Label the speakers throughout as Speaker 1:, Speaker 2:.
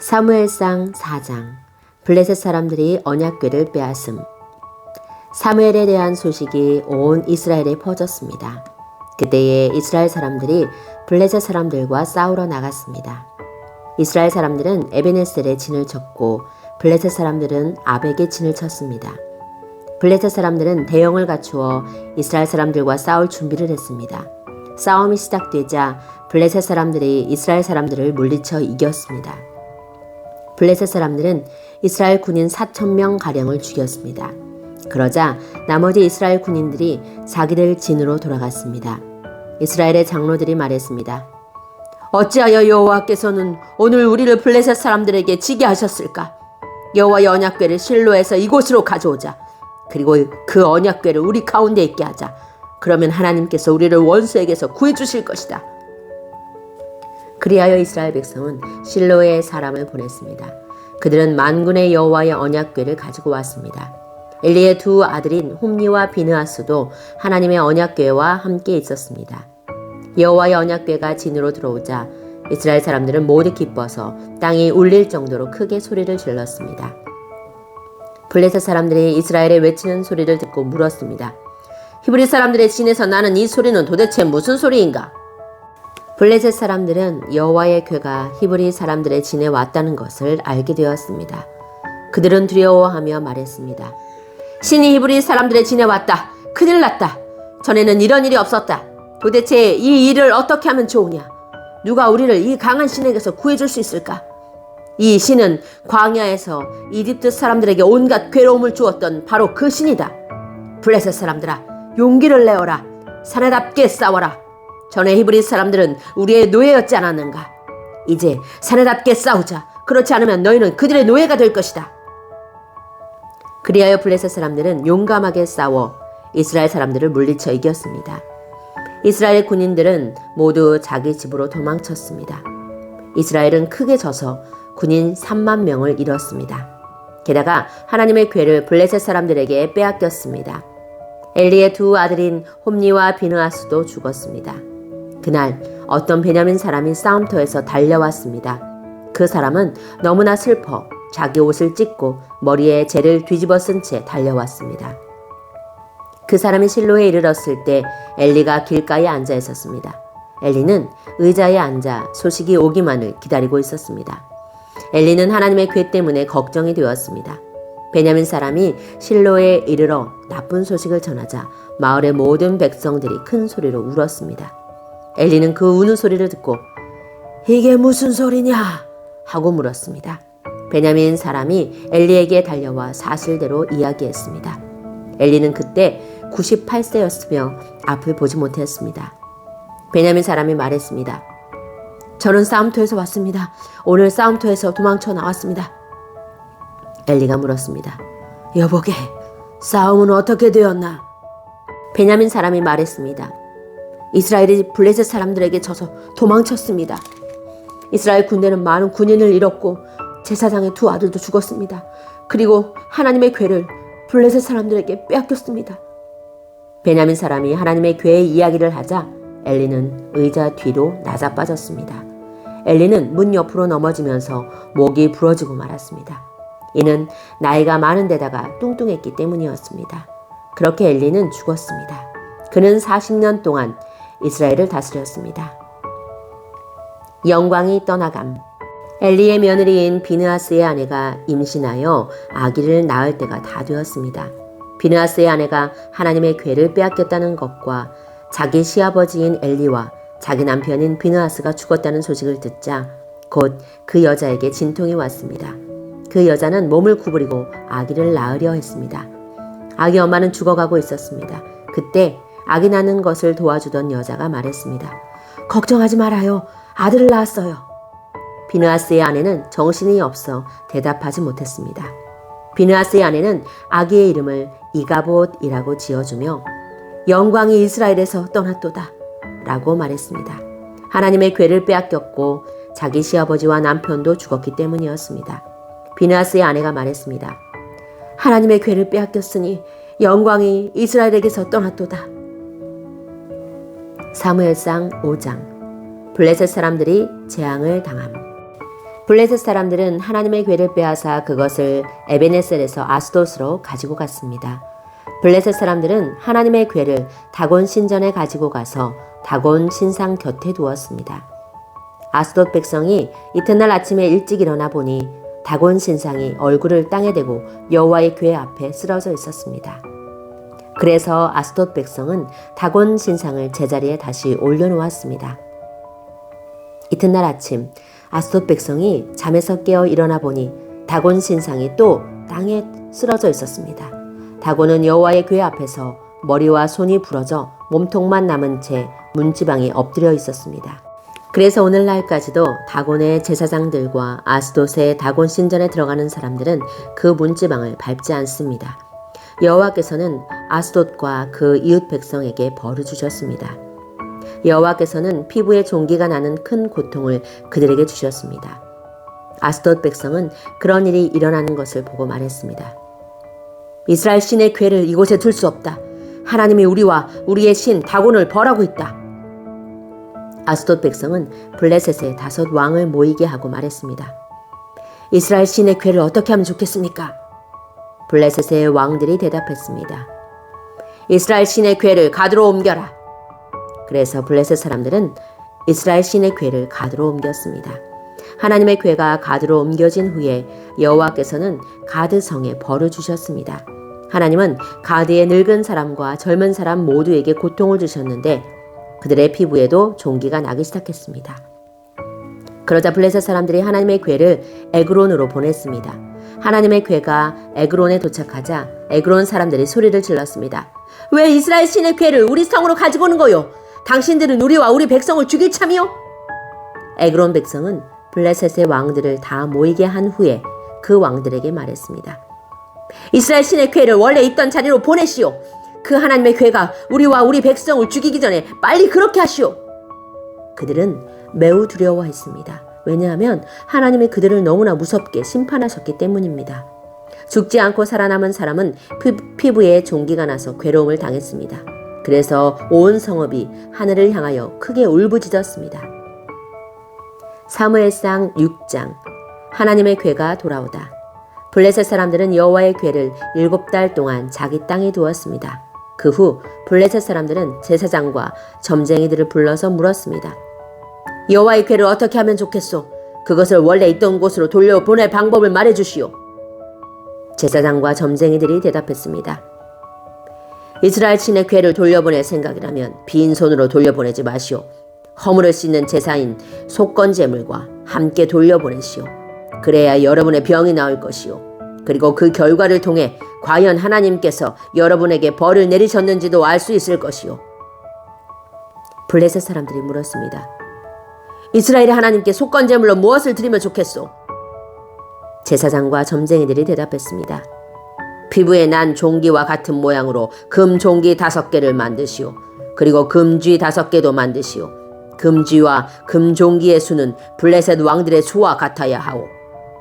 Speaker 1: 사무엘상 4장. 블레셋 사람들이 언약궤를 빼앗음. 사무엘에 대한 소식이 온 이스라엘에 퍼졌습니다. 그때에 이스라엘 사람들이 블레셋 사람들과 싸우러 나갔습니다. 이스라엘 사람들은 에베네셀에 진을 쳤고 블레셋 사람들은 아벡에 진을 쳤습니다. 블레셋 사람들은 대형을 갖추어 이스라엘 사람들과 싸울 준비를 했습니다. 싸움이 시작되자 블레셋 사람들이 이스라엘 사람들을 물리쳐 이겼습니다. 블레셋 사람들은 이스라엘 군인 4,000명 가량을 죽였습니다. 그러자 나머지 이스라엘 군인들이 자기들 진으로 돌아갔습니다. 이스라엘의 장로들이 말했습니다. 어찌하여 여호와께서는 오늘 우리를 블레셋 사람들에게 지게 하셨을까? 여호와의 언약궤를 실로에서 이곳으로 가져오자. 그리고 그 언약궤를 우리 가운데 있게 하자. 그러면 하나님께서 우리를 원수에게서 구해주실 것이다. 그리하여 이스라엘 백성은 실로에 사람을 보냈습니다. 그들은 만군의 여호와의 언약궤를 가지고 왔습니다. 엘리의 두 아들인 홈니와 비느하스도 하나님의 언약궤와 함께 있었습니다. 여호와의 언약궤가 진으로 들어오자 이스라엘 사람들은 모두 기뻐서 땅이 울릴 정도로 크게 소리를 질렀습니다. 블레셋 사람들이 이스라엘의 외치는 소리를 듣고 물었습니다. 히브리 사람들의 진에서 나는 이 소리는 도대체 무슨 소리인가? 블레셋 사람들은 여호와의 궤가 히브리 사람들의 진에 왔다는 것을 알게 되었습니다. 그들은 두려워하며 말했습니다. 신이 히브리 사람들의 진에 왔다. 큰일 났다. 전에는 이런 일이 없었다. 도대체 이 일을 어떻게 하면 좋으냐? 누가 우리를 이 강한 신에게서 구해줄 수 있을까? 이 신은 광야에서 이집트 사람들에게 온갖 괴로움을 주었던 바로 그 신이다. 블레셋 사람들아, 용기를 내어라. 사내답게 싸워라. 전에 히브리 사람들은 우리의 노예였지 않았는가? 이제 사내답게 싸우자. 그렇지 않으면 너희는 그들의 노예가 될 것이다. 그리하여 블레셋 사람들은 용감하게 싸워 이스라엘 사람들을 물리쳐 이겼습니다. 이스라엘 군인들은 모두 자기 집으로 도망쳤습니다. 이스라엘은 크게 져서 군인 3만 명을 잃었습니다. 게다가 하나님의 궤를 블레셋 사람들에게 빼앗겼습니다. 엘리의 두 아들인 홈니와 비느하스도 죽었습니다. 그날 어떤 베냐민 사람이 싸움터에서 달려왔습니다. 그 사람은 너무나 슬퍼 자기 옷을 찢고 머리에 재를 뒤집어 쓴 채 달려왔습니다. 그 사람이 실로에 이르렀을 때 엘리가 길가에 앉아 있었습니다. 엘리는 의자에 앉아 소식이 오기만을 기다리고 있었습니다. 엘리는 하나님의 궤 때문에 걱정이 되었습니다. 베냐민 사람이 실로에 이르러 나쁜 소식을 전하자 마을의 모든 백성들이 큰 소리로 울었습니다. 엘리는 그 우는 소리를 듣고 이게 무슨 소리냐? 하고 물었습니다. 베냐민 사람이 엘리에게 달려와 사실대로 이야기했습니다. 엘리는 그때 98세였으며 앞을 보지 못했습니다. 베냐민 사람이 말했습니다. 저는 싸움터에서 왔습니다. 오늘 싸움터에서 도망쳐 나왔습니다. 엘리가 물었습니다. 여보게, 싸움은 어떻게 되었나? 베냐민 사람이 말했습니다. 이스라엘이 블레셋 사람들에게 져서 도망쳤습니다. 이스라엘 군대는 많은 군인을 잃었고 제사장의 두 아들도 죽었습니다. 그리고 하나님의 궤를 블레셋 사람들에게 빼앗겼습니다. 베냐민 사람이 하나님의 궤의 이야기를 하자 엘리는 의자 뒤로 낮아빠졌습니다. 엘리는 문 옆으로 넘어지면서 목이 부러지고 말았습니다. 이는 나이가 많은 데다가 뚱뚱했기 때문이었습니다. 그렇게 엘리는 죽었습니다. 그는 40년 동안 이스라엘을 다스렸습니다. 영광이 떠나감. 엘리의 며느리인 비느하스의 아내가 임신하여 아기를 낳을 때가 다 되었습니다. 비느하스의 아내가 하나님의 궤를 빼앗겼다는 것과 자기 시아버지인 엘리와 자기 남편인 비느하스가 죽었다는 소식을 듣자 곧 그 여자에게 진통이 왔습니다. 그 여자는 몸을 구부리고 아기를 낳으려 했습니다. 아기 엄마는 죽어가고 있었습니다. 그때 아기 낳는 것을 도와주던 여자가 말했습니다. 걱정하지 말아요. 아들을 낳았어요. 비느하스의 아내는 정신이 없어 대답하지 못했습니다. 비느하스의 아내는 아기의 이름을 이가봇이라고 지어주며 영광이 이스라엘에서 떠났도다 라고 말했습니다. 하나님의 궤를 빼앗겼고 자기 시아버지와 남편도 죽었기 때문이었습니다. 비느하스의 아내가 말했습니다. 하나님의 궤를 빼앗겼으니 영광이 이스라엘에게서 떠났도다. 사무엘상 5장. 블레셋 사람들이 재앙을 당함. 블레셋 사람들은 하나님의 궤를 빼앗아 그것을 에베네셀에서 아스돗으로 가지고 갔습니다. 블레셋 사람들은 하나님의 궤를 다곤 신전에 가지고 가서 다곤 신상 곁에 두었습니다. 아스돗 백성이 이튿날 아침에 일찍 일어나 보니 다곤 신상이 얼굴을 땅에 대고 여호와의 궤 앞에 쓰러져 있었습니다. 그래서 아스돗 백성은 다곤 신상을 제자리에 다시 올려놓았습니다. 이튿날 아침 아스돗 백성이 잠에서 깨어 일어나 보니 다곤 신상이 또 땅에 쓰러져 있었습니다. 다곤은 여호와의 궤 앞에서 머리와 손이 부러져 몸통만 남은 채 문지방에 엎드려 있었습니다. 그래서 오늘날까지도 다곤의 제사장들과 아스돗의 다곤 신전에 들어가는 사람들은 그 문지방을 밟지 않습니다. 여호와께서는 아스돗과 그 이웃 백성에게 벌을 주셨습니다. 여호와께서는 피부에 종기가 나는 큰 고통을 그들에게 주셨습니다. 아스돗 백성은 그런 일이 일어나는 것을 보고 말했습니다. 이스라엘 신의 궤를 이곳에 둘 수 없다. 하나님이 우리와 우리의 신 다곤을 벌하고 있다. 아스돗 백성은 블레셋의 5 왕을 모이게 하고 말했습니다. 이스라엘 신의 궤를 어떻게 하면 좋겠습니까? 블레셋의 왕들이 대답했습니다. 이스라엘 신의 궤를 가드로 옮겨라. 그래서 블레셋 사람들은 이스라엘 신의 궤를 가드로 옮겼습니다. 하나님의 궤가 가드로 옮겨진 후에 여호와께서는 가드 성에 벌을 주셨습니다. 하나님은 가드의 늙은 사람과 젊은 사람 모두에게 고통을 주셨는데 그들의 피부에도 종기가 나기 시작했습니다. 그러자 블레셋 사람들이 하나님의 궤를 에그론으로 보냈습니다. 하나님의 궤가 에그론에 도착하자 에그론 사람들이 소리를 질렀습니다. 왜 이스라엘 신의 궤를 우리 성으로 가지고 오는 거요? 당신들은 우리와 우리 백성을 죽일 참이요? 에그론 백성은 블레셋의 왕들을 다 모이게 한 후에 그 왕들에게 말했습니다. 이스라엘 신의 궤를 원래 있던 자리로 보내시오. 그 하나님의 궤가 우리와 우리 백성을 죽이기 전에 빨리 그렇게 하시오. 그들은 매우 두려워했습니다. 왜냐하면 하나님이 그들을 너무나 무섭게 심판하셨기 때문입니다. 죽지 않고 살아남은 사람은 피부에 종기가 나서 괴로움을 당했습니다. 그래서 온 성읍이 하늘을 향하여 크게 울부짖었습니다. 사무엘상 6장 하나님의 궤가 돌아오다. 블레셋 사람들은 여호와의 궤를 7달 동안 자기 땅에 두었습니다. 그 후 블레셋 사람들은 제사장과 점쟁이들을 불러서 물었습니다. 여호와의 궤를 어떻게 하면 좋겠소? 그것을 원래 있던 곳으로 돌려보낼 방법을 말해주시오. 제사장과 점쟁이들이 대답했습니다. 이스라엘 신의 궤를 돌려보낼 생각이라면 빈손으로 돌려보내지 마시오. 허물을 씻는 제사인 속건제물과 함께 돌려보내시오. 그래야 여러분의 병이 나을 것이오. 그리고 그 결과를 통해 과연 하나님께서 여러분에게 벌을 내리셨는지도 알 수 있을 것이오. 블레셋 사람들이 물었습니다. 이스라엘의 하나님께 속건제물로 무엇을 드리면 좋겠소? 제사장과 점쟁이들이 대답했습니다. 피부에 난 종기와 같은 모양으로 금 종기 5개를 만드시오. 그리고 금쥐 5개도 만드시오. 금쥐와 금종기의 수는 블레셋 왕들의 수와 같아야 하오.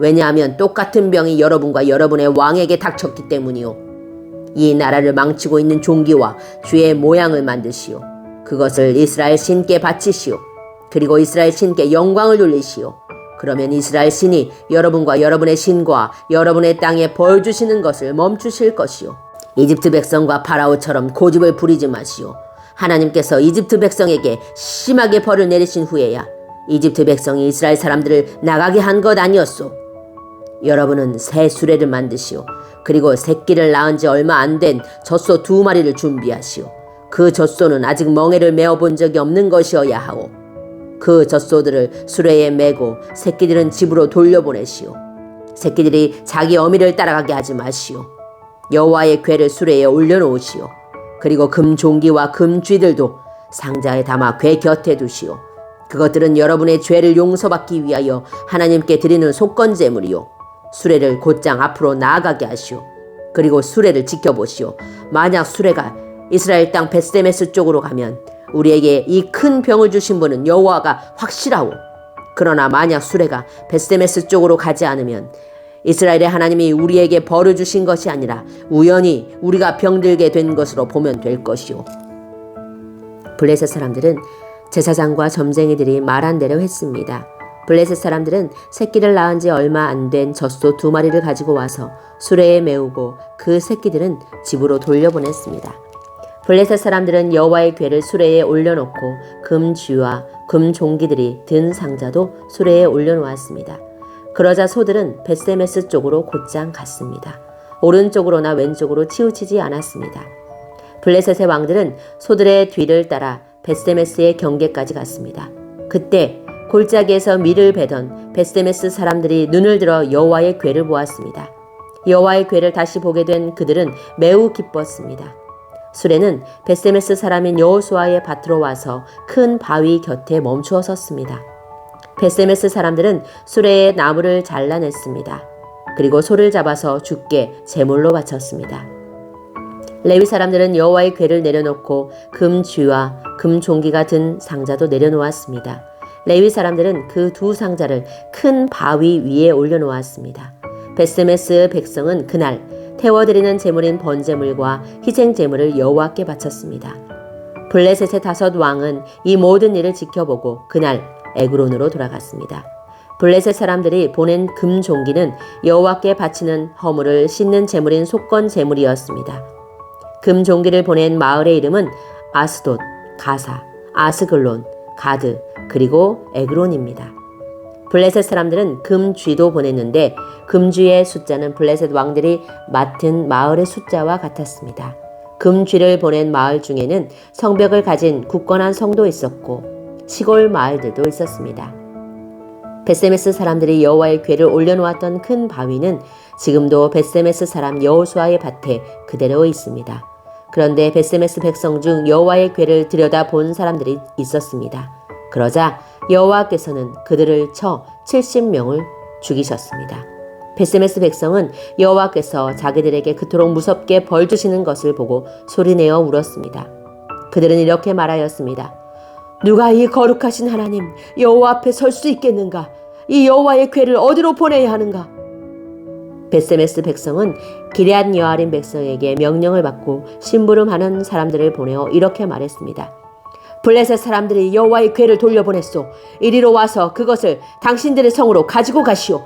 Speaker 1: 왜냐하면 똑같은 병이 여러분과 여러분의 왕에게 닥쳤기 때문이오. 이 나라를 망치고 있는 종기와 쥐의 모양을 만드시오. 그것을 이스라엘 신께 바치시오. 그리고 이스라엘 신께 영광을 돌리시오. 그러면 이스라엘 신이 여러분과 여러분의 신과 여러분의 땅에 벌 주시는 것을 멈추실 것이오. 이집트 백성과 파라오처럼 고집을 부리지 마시오. 하나님께서 이집트 백성에게 심하게 벌을 내리신 후에야 이집트 백성이 이스라엘 사람들을 나가게 한 것 아니었소. 여러분은 새 수레를 만드시오. 그리고 새끼를 낳은 지 얼마 안 된 젖소 2마리를 준비하시오. 그 젖소는 아직 멍에를 메어본 적이 없는 것이어야 하오. 그 젖소들을 수레에 메고 새끼들은 집으로 돌려보내시오. 새끼들이 자기 어미를 따라가게 하지 마시오. 여호와의 궤를 수레에 올려놓으시오. 그리고 금종기와 금쥐들도 상자에 담아 궤 곁에 두시오. 그것들은 여러분의 죄를 용서받기 위하여 하나님께 드리는 속건제물이요. 수레를 곧장 앞으로 나아가게 하시오. 그리고 수레를 지켜보시오. 만약 수레가 이스라엘 땅 벳세메스 쪽으로 가면 우리에게 이 큰 병을 주신 분은 여호와가 확실하오. 그러나 만약 수레가 벳세메스 쪽으로 가지 않으면 이스라엘의 하나님이 우리에게 벌을 주신 것이 아니라 우연히 우리가 병들게 된 것으로 보면 될 것이오. 블레셋 사람들은 제사장과 점쟁이들이 말한 대로 했습니다. 블레셋 사람들은 새끼를 낳은 지 얼마 안 된 젖소 2마리를 가지고 와서 수레에 메우고 그 새끼들은 집으로 돌려보냈습니다. 블레셋 사람들은 여호와의 궤를 수레에 올려놓고 금 쥐와 금 종기들이 든 상자도 수레에 올려놓았습니다. 그러자 소들은 벳세메스 쪽으로 곧장 갔습니다. 오른쪽으로나 왼쪽으로 치우치지 않았습니다. 블레셋의 왕들은 소들의 뒤를 따라 벳세메스의 경계까지 갔습니다. 그때 골짜기에서 밀을 베던 벳세메스 사람들이 눈을 들어 여호와의 궤를 보았습니다. 여호와의 궤를 다시 보게 된 그들은 매우 기뻤습니다. 수레는 벳세메스 사람인 여호수아의 밭으로 와서 큰 바위 곁에 멈추어 섰습니다. 벳세메스 사람들은 수레에 나무를 잘라냈습니다. 그리고 소를 잡아서 주께 제물로 바쳤습니다. 레위 사람들은 여호와의 궤를 내려놓고 금 쥐와 금 종기가 든 상자도 내려놓았습니다. 레위 사람들은 그 2 상자를 큰 바위 위에 올려놓았습니다. 벳세메스 백성은 그날 태워드리는 제물인 번제물과 희생 제물을 여호와께 바쳤습니다. 블레셋의 5 왕은 이 모든 일을 지켜보고 그날 에그론으로 돌아갔습니다. 블레셋 사람들이 보낸 금 종기는 여호와께 바치는 허물을 씻는 제물인 속건 제물이었습니다. 금 종기를 보낸 마을의 이름은 아스돗, 가사, 아스글론, 가드, 그리고 에그론입니다. 블레셋 사람들은 금쥐도 보냈는데 금쥐의 숫자는 블레셋 왕들이 맡은 마을의 숫자와 같았습니다. 금쥐를 보낸 마을 중에는 성벽을 가진 굳건한 성도 있었고 시골 마을들도 있었습니다. 벳세메스 사람들이 여호와의 궤를 올려놓았던 큰 바위는 지금도 벳세메스 사람 여호수아의 밭에 그대로 있습니다. 그런데 벳세메스 백성 중 여호와의 궤를 들여다본 사람들이 있었습니다. 그러자 여호와께서는 그들을 쳐 70명을 죽이셨습니다. 벳세메스 백성은 여호와께서 자기들에게 그토록 무섭게 벌 주시는 것을 보고 소리내어 울었습니다. 그들은 이렇게 말하였습니다. 누가 이 거룩하신 하나님 여호와 앞에 설 수 있겠는가? 이 여호와의 궤를 어디로 보내야 하는가? 벳세메스 백성은 기럇 여아림 백성에게 명령을 받고 심부름하는 사람들을 보내어 이렇게 말했습니다. 블레셋 사람들이 여호와의 궤를 돌려보냈소. 이리로 와서 그것을 당신들의 성으로 가지고 가시오.